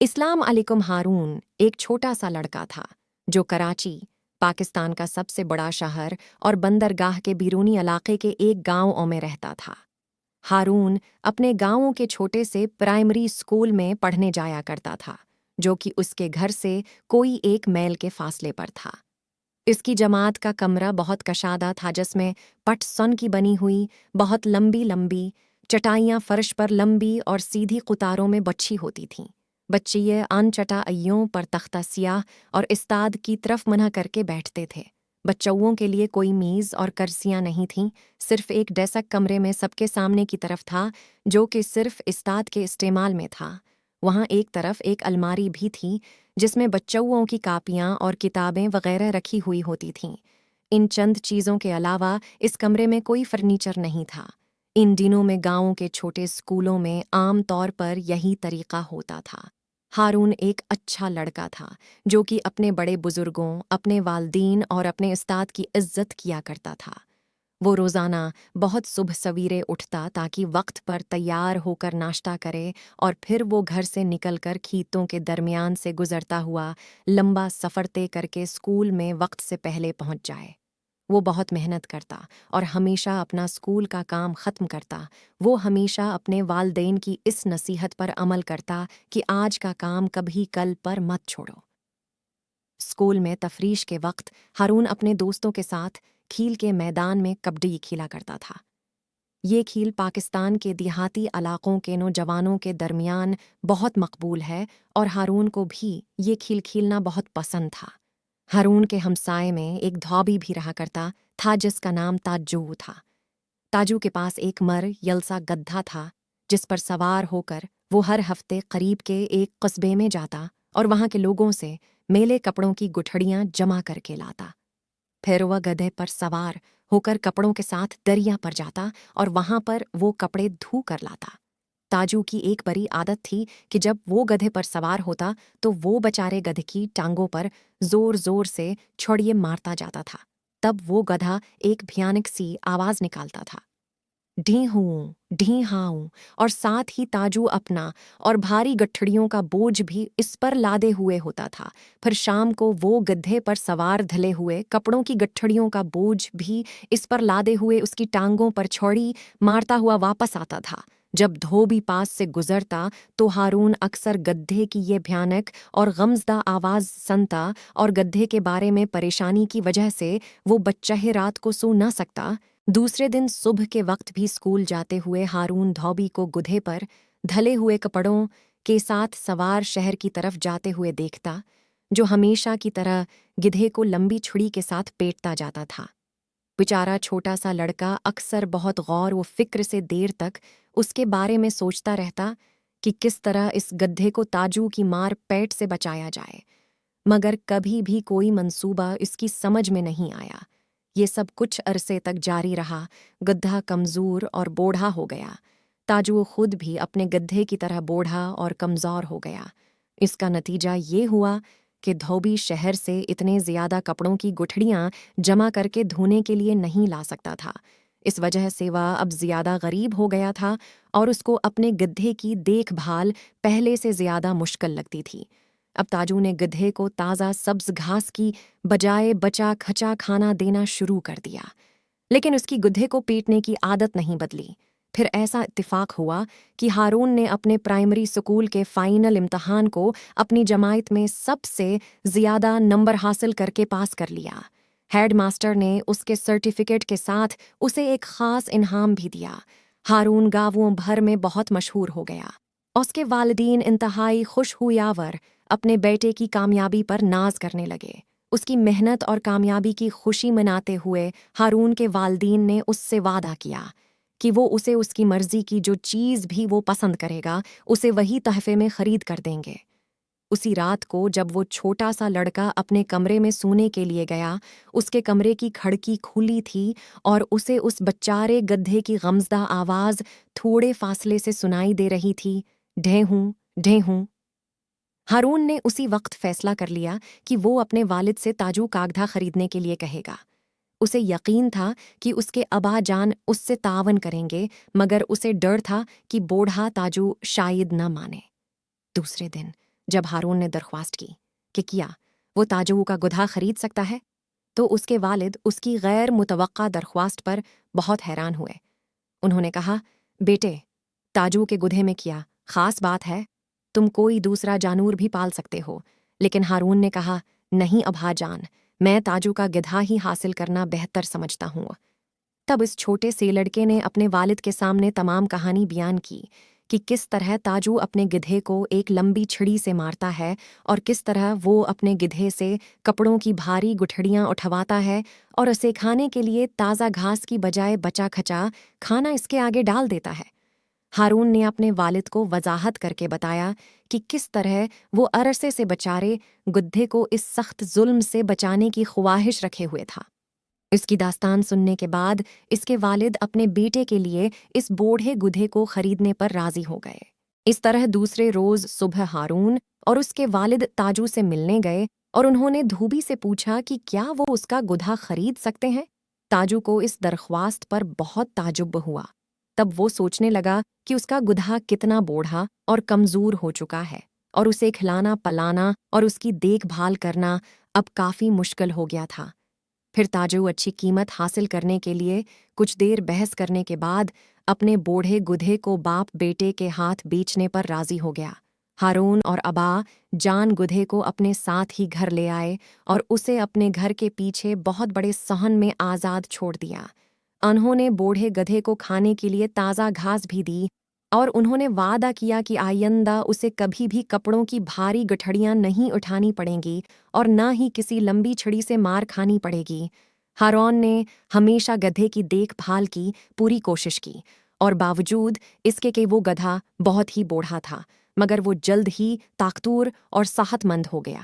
इस्लाम अलैकुम हारून एक छोटा सा लड़का था जो कराची, पाकिस्तान का सबसे बड़ा शहर और बंदरगाह के बैरूनी इलाके के एक गांव में रहता था। हारून अपने गांवों के छोटे से प्राइमरी स्कूल में पढ़ने जाया करता था, जो कि उसके घर से कोई 1 मील के फासले पर था। इसकी जमात का कमरा बहुत कशादा था, जिसमें पट सन की बनी हुई बहुत लंबी लंबी चटाइयाँ फर्श पर लंबी और सीधी कुतारों में बच्छी होती थीं। बच्चिए अन चटाइयों पर तख्ता सियाह और इस्ताद की तरफ मुँह करके बैठते थे। बच्चों के लिए कोई मेज़ और कुर्सियाँ नहीं थीं, सिर्फ एक डेस्क कमरे में सबके सामने की तरफ था, जो कि सिर्फ इस्ताद के इस्तेमाल में था। वहाँ एक तरफ एक अलमारी भी थी, जिसमें बच्चों की कापियाँ और किताबें वगैरह रखी हुई होती थीं। इन चंद चीज़ों के अलावा इस कमरे में कोई फर्नीचर नहीं था। इन दिनों में गाँवों के छोटे स्कूलों में आम तौर पर यही तरीका होता था। हारून एक अच्छा लड़का था, जो कि अपने बड़े बुजुर्गों, अपने वालदीन और अपने उस्ताद की इज्जत किया करता था। वो रोज़ाना बहुत सुबह सवेरे उठता ताकि वक्त पर तैयार होकर नाश्ता करे, और फिर वो घर से निकलकर खेतों के दरमियान से गुजरता हुआ लंबा सफ़र तय करके स्कूल में वक्त से पहले पहुंच जाए। वो बहुत मेहनत करता और हमेशा अपना स्कूल का काम ख़त्म करता। वो हमेशा अपने वालदेन की इस नसीहत पर अमल करता कि आज का काम कभी कल पर मत छोड़ो। स्कूल में तफरीश के वक्त हारून अपने दोस्तों के साथ खेल के मैदान में कबड्डी खेला करता था। ये खेल पाकिस्तान के देहाती इलाकों के नौजवानों के दरमियान बहुत मकबूल है, और हारून को भी ये खेल खेलना बहुत पसंद था। हारून के हमसाए में एक धोबी भी रहा करता था, जिसका नाम ताजू था। ताजू के पास एक मर यलसा गद्दा था, जिस पर सवार होकर वो हर हफ्ते करीब के एक कस्बे में जाता और वहाँ के लोगों से मेले कपड़ों की गुठड़ियाँ जमा करके लाता। फिर वह गधे पर सवार होकर कपड़ों के साथ दरिया पर जाता और वहां पर वो कपड़े धो कर लाता। ताजू की एक बड़ी आदत थी कि जब वो गधे पर सवार होता तो वो बेचारे गधे की टांगों पर जोर जोर से छड़िए मारता जाता था। तब वो गधा एक भयानक सी आवाज निकालता था, ढी हूँ ढी हाऊं, और साथ ही ताजू अपना और भारी गठड़ियों का बोझ भी इस पर लादे हुए होता था। फिर शाम को वो गड्ढे पर सवार धले हुए कपड़ों की गठड़ियों का बोझ भी इस पर लादे हुए उसकी टांगों पर छौड़ी मारता हुआ वापस आता था। जब धोबी पास से गुजरता तो हारून अक्सर गड्ढे की ये भयानक और गमजदा आवाज़ सुनता, और गड्ढे के बारे में परेशानी की वजह से वो बच्चा रात को सो न सकता। दूसरे दिन सुबह के वक्त भी स्कूल जाते हुए हारून धोबी को गुधे पर धले हुए कपड़ों के साथ सवार शहर की तरफ जाते हुए देखता, जो हमेशा की तरह गिधे को लंबी छुरी के साथ पेटता जाता था। बेचारा छोटा सा लड़का अक्सर बहुत गौर व फिक्र से देर तक उसके बारे में सोचता रहता कि किस तरह इस गड्ढे को ताजू की मार पेट से बचाया जाए, मगर कभी भी कोई मंसूबा इसकी समझ में नहीं आया। ये सब कुछ अरसे तक जारी रहा। गड्ढा कमज़ोर और बूढ़ा हो गया। ताजू खुद भी अपने गड्ढे की तरह बूढ़ा और कमज़ोर हो गया। इसका नतीजा ये हुआ कि धोबी शहर से इतने ज़्यादा कपड़ों की गुठड़ियाँ जमा करके धोने के लिए नहीं ला सकता था। इस वजह से वह अब ज़्यादा गरीब हो गया था और उसको अपने गड्ढे की देखभाल पहले से ज़्यादा मुश्किल लगती थी। अब ताजू ने गधे को ताज़ा सब्ज घास की बजाय बचा खचा खाना देना शुरू कर दिया, लेकिन उसकी गधे को पीटने की आदत नहीं बदली। फिर ऐसा इत्तेफाक हुआ कि हारून ने अपने प्राइमरी स्कूल के फाइनल इम्तहान को अपनी जमात में सबसे ज़्यादा नंबर हासिल करके पास कर लिया। हेडमास्टर ने उसके सर्टिफिकेट के साथ उसे एक ख़ास इनाम भी दिया। हारून गाँवों भर में बहुत मशहूर हो गया। उसके वालिदीन इंतहाई खुश हुयावर अपने बेटे की कामयाबी पर नाज करने लगे। उसकी मेहनत और कामयाबी की खुशी मनाते हुए हारून के वालिदीन ने उससे वादा किया कि वो उसे उसकी मर्जी की जो चीज़ भी वो पसंद करेगा उसे वही तहफे में ख़रीद कर देंगे। उसी रात को जब वो छोटा सा लड़का अपने कमरे में सोने के लिए गया, उसके कमरे की खिड़की खुली थी और उसे उस बच्चारे गधे की गमजदा आवाज़ थोड़े फासले से सुनाई दे रही थी, ढेहूं ढेहूं। हारून ने उसी वक्त फैसला कर लिया कि वो अपने वालिद से ताजू कागधा खरीदने के लिए कहेगा। उसे यकीन था कि उसके अबा जान उससे तावन करेंगे, मगर उसे डर था कि बूढ़ा ताजू शायद न माने। दूसरे दिन جب ہارون نے درخواست کی کہ کیا وہ تاجو کا گدھا خرید سکتا ہے، تو اس کے والد اس کی غیر متوقع درخواست پر بہت حیران ہوئے۔ انہوں نے کہا، بیٹے، تاجو کے گدھے میں کیا خاص بات ہے؟ تم کوئی دوسرا جانور بھی پال سکتے ہو۔ لیکن ہارون نے کہا، نہیں ابا جان، میں تاجو کا گدھا ہی حاصل کرنا بہتر سمجھتا ہوں۔ تب اس چھوٹے سے لڑکے نے اپنے والد کے سامنے تمام کہانی بیان کی کہ کس طرح تاجو اپنے گدھے کو ایک لمبی چھڑی سے مارتا ہے اور کس طرح وہ اپنے گدھے سے کپڑوں کی بھاری گٹھڑیاں اٹھواتا ہے اور اسے کھانے کے لیے تازہ گھاس کی بجائے بچا کھچا کھانا اس کے آگے ڈال دیتا ہے۔ ہارون نے اپنے والد کو وضاحت کر کے بتایا کہ کس طرح وہ عرصے سے بچارے گدھے کو اس سخت ظلم سے بچانے کی خواہش رکھے ہوئے تھا۔ اس کی داستان سننے کے بعد اس کے والد اپنے بیٹے کے لیے اس بوڑھے گدھے کو خریدنے پر راضی ہو گئے۔ اس طرح دوسرے روز صبح ہارون اور اس کے والد تاجو سے ملنے گئے اور انہوں نے دھوبی سے پوچھا کہ کیا وہ اس کا گدھا خرید سکتے ہیں۔ تاجو کو اس درخواست پر بہت تعجب ہوا۔ تب وہ سوچنے لگا کہ اس کا گدھا کتنا بوڑھا اور کمزور ہو چکا ہے اور اسے کھلانا پلانا اور اس کی دیکھ بھال کرنا اب کافی مشکل ہو گیا تھا۔ پھر تاجو اچھی قیمت حاصل کرنے کے لیے کچھ دیر بحث کرنے کے بعد اپنے بوڑھے گدھے کو باپ بیٹے کے ہاتھ بیچنے پر راضی ہو گیا۔ ہارون اور ابا جان گدھے کو اپنے ساتھ ہی گھر لے آئے اور اسے اپنے گھر کے پیچھے بہت بڑے صحن میں آزاد چھوڑ دیا۔ انہوں نے بوڑھے گدھے کو کھانے کے لیے تازہ گھاس بھی دی اور انہوں نے وعدہ کیا کہ آئندہ اسے کبھی بھی کپڑوں کی بھاری گٹھڑیاں نہیں اٹھانی پڑیں گی اور نہ ہی کسی لمبی چھڑی سے مار کھانی پڑے گی۔ ہارون نے ہمیشہ گدھے کی دیکھ بھال کی پوری کوشش کی اور باوجود اس کے کہ وہ گدھا بہت ہی بوڑھا تھا مگر وہ جلد ہی طاقتور اور صحت مند ہو گیا۔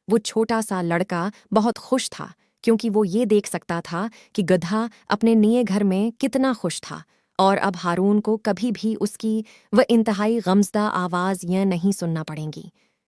وہ چھوٹا سا لڑکا بہت خوش تھا کیونکہ وہ یہ دیکھ سکتا تھا کہ گدھا اپنے نئے گھر میں کتنا خوش تھا، اور اب ہارون کو کبھی بھی اس کی وہ انتہائی غمزدہ آواز یہ نہیں سننا پڑیں گی۔